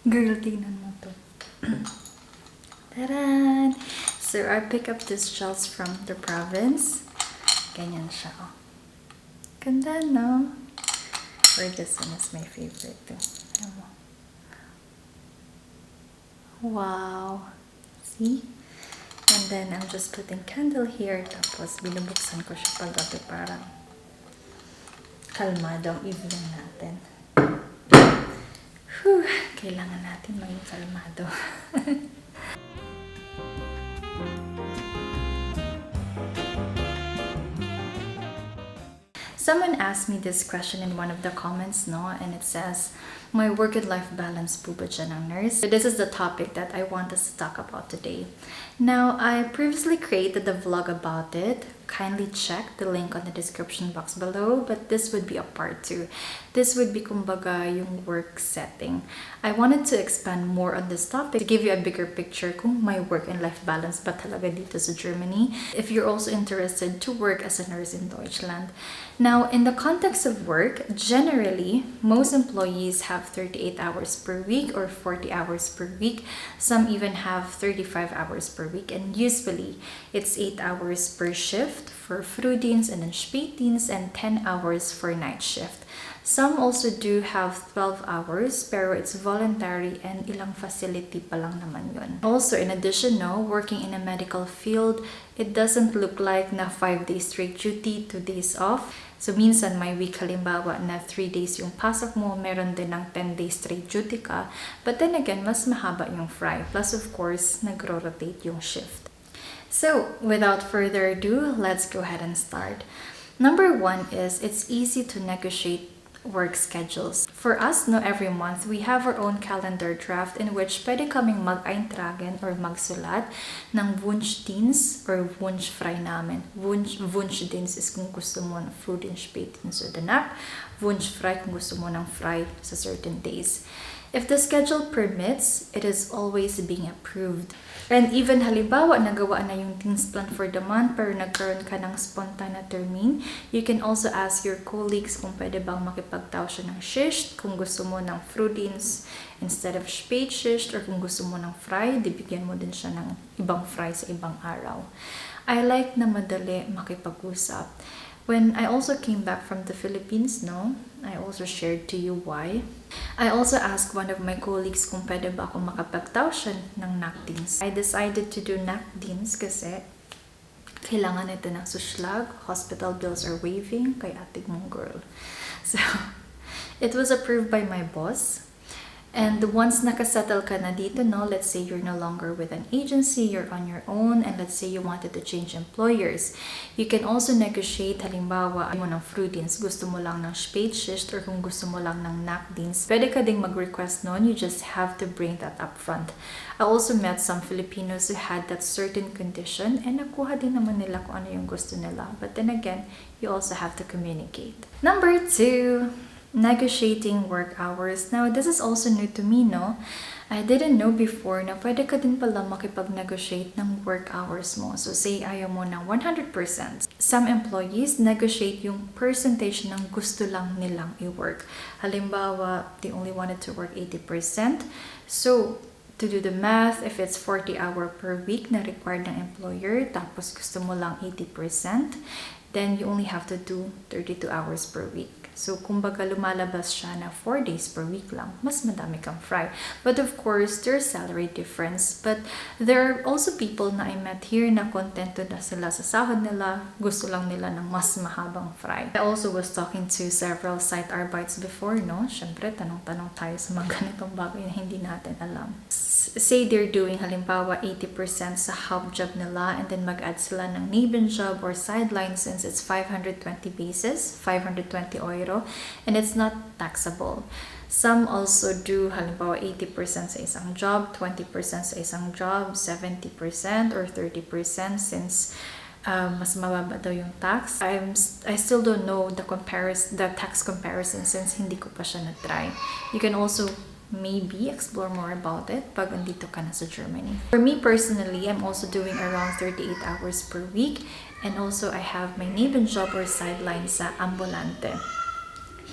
Girl, tingnan mo to. Taran! So, I pick up these shells from the province. Ganyan siya, oh. Ganda, no? Or this one is my favorite too. Wow! See? And then, I'm just putting candle here. Tapos, binubuksan ko siya paggabi para kalmado ang evening natin. Whew! Kailangan natin maging kalmado. Someone asked me this question in one of the comments, no? And it says, my work and life balance po ba dyan ang nurse? So this is the topic that I want us to talk about today. Now, I previously created a vlog about it. Kindly check the link on the description box below, but this would be a part 2. This would be kumbaga yung work setting. I wanted to expand more on this topic to give you a bigger picture kung my work and life balance ba talaga dito sa Germany, if you're also interested to work as a nurse in Deutschland. Now, in the context of work, generally, most employees have 38 hours per week or 40 hours per week. Some even have 35 hours per week, and usually it's 8 hours per shift for frühdienst and then spätdienst, and 10 hours for night shift. Some also do have 12 hours, pero it's voluntary and ilang facility pa lang naman yun. Also, in addition, no, working in a medical field, it doesn't look like na 5 days straight duty, 2 days off. So, minsan may week halimbawa na 3 days yung pasok mo, meron din ng 10 days straight duty ka. But then again, mas mahaba yung fry. Plus, of course, nagro-rotate yung shift. So, without further ado, let's go ahead and start. Number 1 is it's easy to negotiate work schedules. For us, no, every month, we have our own calendar draft in which pwede kaming mag-eintragen or magsulat ng Wunschdienst or Wunschfrei namin. Wunschdienst is kung gusto mo ng frühdienst, spätdienst o danach. Wunschfrei kung gusto mo ng frei sa certain days. If the schedule permits, it is always being approved. And even halimbawa, nagawa na yung things plan for the month pero nagkaroon ka ng spontan na termin, you can also ask your colleagues kung pwede bang makipagtaw siya ng shift, kung gusto mo ng frühdienst instead of spätschicht, or kung gusto mo ng frei, dibigyan mo din siya ng ibang frei sa ibang araw. I like na madali makipag-usap. When I also came back from the Philippines, no, I also shared to you why. I also asked one of my colleagues kung pwede ba ako makapagtaw siya ng nachtdienst. I decided to do nachtdienst kasi kailangan ito ng suslag, hospital bills are waiving, kay atig mong girl. So, it was approved by my boss. And once nakasettle ka na dito, no, let's say you're no longer with an agency, you're on your own, and let's say you wanted to change employers, you can also negotiate, halimbawa, mo ng frühdienst, gusto mo lang ng spätschicht, or kung gusto mo lang ng nachtdienst, pwede ka ding mag-request nun, you just have to bring that up front. I also met some Filipinos who had that certain condition, and nakuha din naman nila kung ano yung gusto nila. But then again, you also have to communicate. Number 2, negotiating work hours. Now, this is also new to me, no? I didn't know before na pwede ka din pala makipag-negotiate ng work hours mo. So, say ayaw mo ng 100%. Some employees negotiate yung percentage ng gusto lang nilang i-work. Halimbawa, they only wanted to work 80%. So, to do the math, if it's 40 hour per week na required ng employer, tapos gusto mo lang 80%, then you only have to do 32 hours per week. So, kumbaga lumalabas siya na 4 days per week lang. Mas madami kang fry. But of course, there's salary difference. But there are also people na I met here na kontento na sila sa sahod nila. Gusto lang nila ng mas mahabang fry. I also was talking to several site arbeits before, no? Siyempre, tanong-tanong tayo sa mga ganitong bagay na hindi natin alam. Say they're doing halimbawa 80% sa hub job nila, and then mag-add sila ng Nebenjob or sideline since it's 520 basis, 520 euro, and it's not taxable. Some also do halimbawa 80% sa isang job, 20% sa isang job, 70% or 30% since mas mababa daw yung tax. I still don't know the tax comparison since hindi ko pa siya na-try. You can also maybe explore more about it pag andito ka na sa Germany. For me personally, I'm also doing around 38 hours per week, and also I have my Nebenjob or sideline sa ambulante.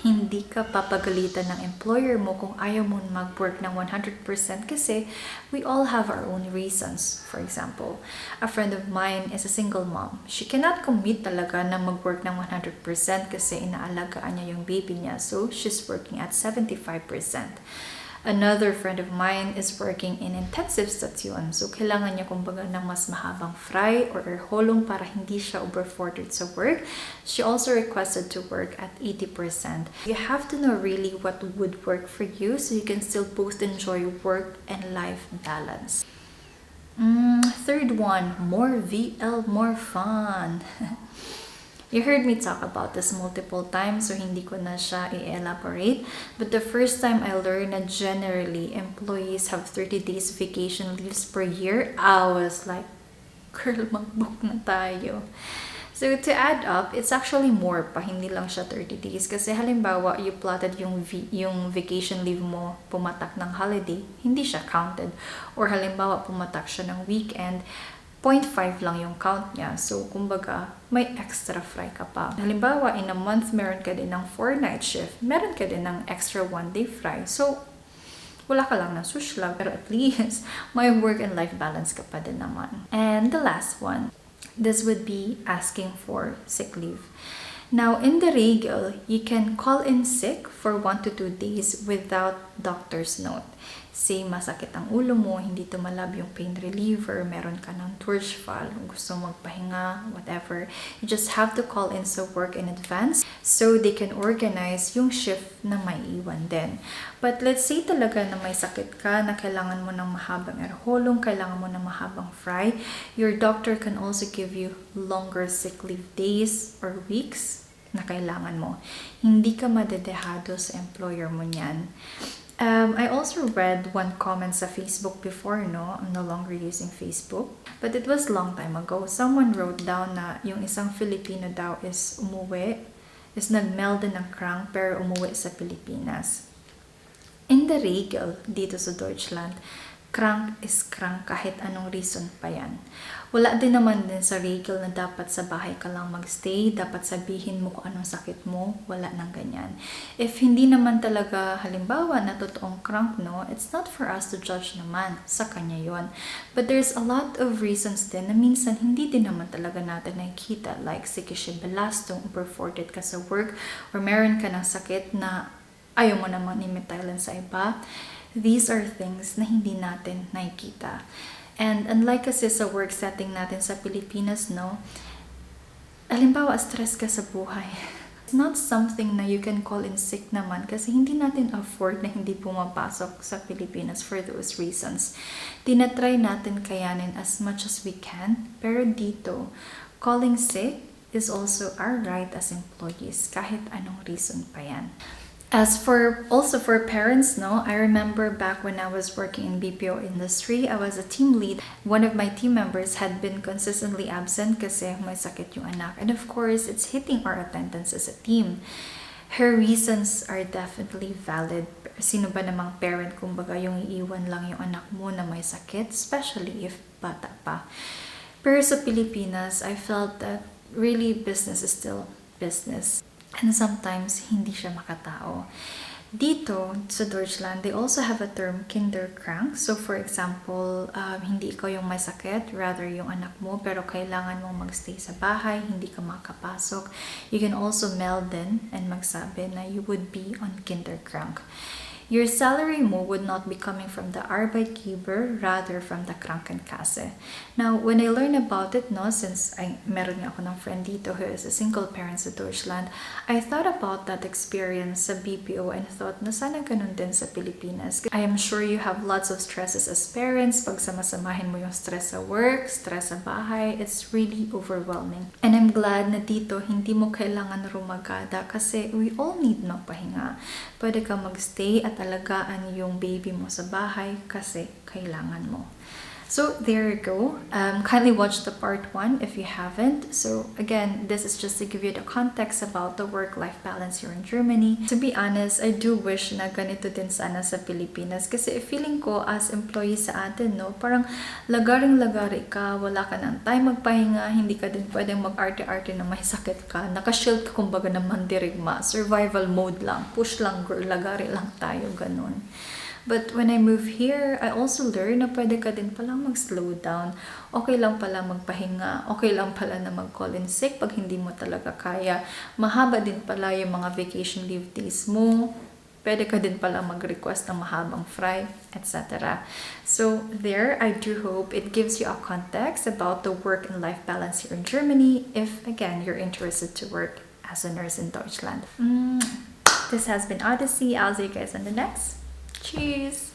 Hindi ka papagalitan ng employer mo kung ayaw mo mag-work ng 100% kasi we all have our own reasons. For example, a friend of mine is a single mom. She cannot commit talaga na mag-work ng 100% kasi inaalagaan niya yung baby niya. So, she's working at 75%. Another friend of mine is working in intensive station. So, kailangan niya kumbaga ng mas mahabang fry or holong para hindi siya overforded sa work. She also requested to work at 80%. You have to know really what would work for you so you can still both enjoy work and life balance. Third one, more VL, more fun. You heard me talk about this multiple times, so hindi ko na siya i-elaborate. But the first time I learned that generally employees have 30 days vacation leaves per year, I was like, girl, mag-book na tayo. So to add up, it's actually more pa, hindi lang siya 30 days. Kasi halimbawa, you plotted yung vacation leave mo, pumatak ng holiday, hindi siya counted. Or halimbawa, pumatak siya ng weekend, 0.5 lang yung count niya. So, kumbaga, may extra fry ka pa. Halimbawa, in a month, meron ka din ng 4-night shift. Meron ka din ng extra 1-day fry. So, wala ka lang ng sush lang. Pero at least, may work and life balance ka pa din naman. And the last one, this would be asking for sick leave. Now, in the regal, you can call in sick for 1 to 2 days without doctor's note. Say, masakit ang ulo mo, hindi tumalab yung pain reliever, meron ka ng Torchfall, gusto magpahinga, whatever. You just have to call in sa work in advance so they can organize yung shift na may iwan din. But let's say talaga na may sakit ka, na kailangan mo ng mahabang erholong, kailangan mo ng mahabang fry, your doctor can also give you longer sick leave days or weeks na kailangan mo. Hindi ka madedehado sa employer mo niyan. I also read one comment sa Facebook before, no? I'm no longer using Facebook. But it was long time ago. Someone wrote down na yung isang Filipino daw is nag-meld ng crank pero umuwi sa Pilipinas. In the regal, dito sa Deutschland, crank is crank kahit anong reason pa yan. Wala din naman din sa regal na dapat sa bahay ka lang magstay, dapat sabihin mo kung anong sakit mo, wala nang ganyan. If hindi naman talaga halimbawa na totoong crank, no, it's not for us to judge naman, sa kanya yon. But there's a lot of reasons din na minsan hindi din naman talaga natin nakikita, like sikisya belastong, overforded ka sa work, or meron ka ng sakit na ayaw mo naman imitalan sa iba. These are things na hindi natin nakikita. And unlike kasi sa work setting natin sa Pilipinas, no, halimbawa stress ka sa buhay. It's not something na you can call in sick naman kasi hindi natin afford na hindi pumapasok sa Pilipinas for those reasons. Tinatry natin kayanin as much as we can, pero dito, calling sick is also our right as employees kahit anong reason pa yan. As for parents, no, I remember back when I was working in BPO industry, I was a team lead. One of my team members had been consistently absent kasi may sakit yung anak. And of course, it's hitting our attendance as a team. Her reasons are definitely valid. Sino ba namang parent, kumbaga, yung iiwan lang yung anak mo na may sakit, especially if bata pa. Pero sa Pilipinas, I felt that really business is still business. And sometimes, hindi siya makatao. Dito, sa Deutschland, they also have a term, kinderkrank. So, for example, hindi ikaw yung may sakit, rather yung anak mo, pero kailangan mong magstay sa bahay, hindi ka makapasok. You can also mail din and magsabi na you would be on kinderkrank. Your salary mo would not be coming from the Arbeitgeber, rather from the Krankenkasse. Now, when I learned about it, no, since meron nga ako ng friend dito who is a single parent sa Deutschland, I thought about that experience sa BPO and thought na sana ganun din sa Pilipinas. I am sure you have lots of stresses as parents. Pag samasamahin mo yung stress sa work, stress sa bahay, it's really overwhelming. And I'm glad na dito hindi mo kailangan rumagada kasi we all need magpahinga. Pwede ka magstay at alagaan yung baby mo sa bahay kasi kailangan mo. So there you go. Kindly watch the part 1 if you haven't. So again, this is just to give you the context about the work-life balance here in Germany. To be honest, I do wish na ganito din sana sa Pilipinas. Kasi feeling ko as employee sa atin, no, parang lagaring-lagari ka, wala ka ng time magpahinga, hindi ka din pwedeng mag-arte-arte na may sakit ka. Nakashield ka kumbaga ng mandirigma. Survival mode lang. Push lang, girl, lagari lang tayo, ganun. But when I move here, I also learn na pwede ka din palang mag-slow down. Okay lang pala magpahinga. Okay lang pala na mag-call in sick pag hindi mo talaga kaya. Mahaba din pala yung mga vacation leave days mo. Pwede ka din pala mag-request ng mahabang fry, etc. So there, I do hope it gives you a context about the work and life balance here in Germany if, again, you're interested to work as a nurse in Deutschland. This has been Odyssey. I'll see you guys on the next. Cheers!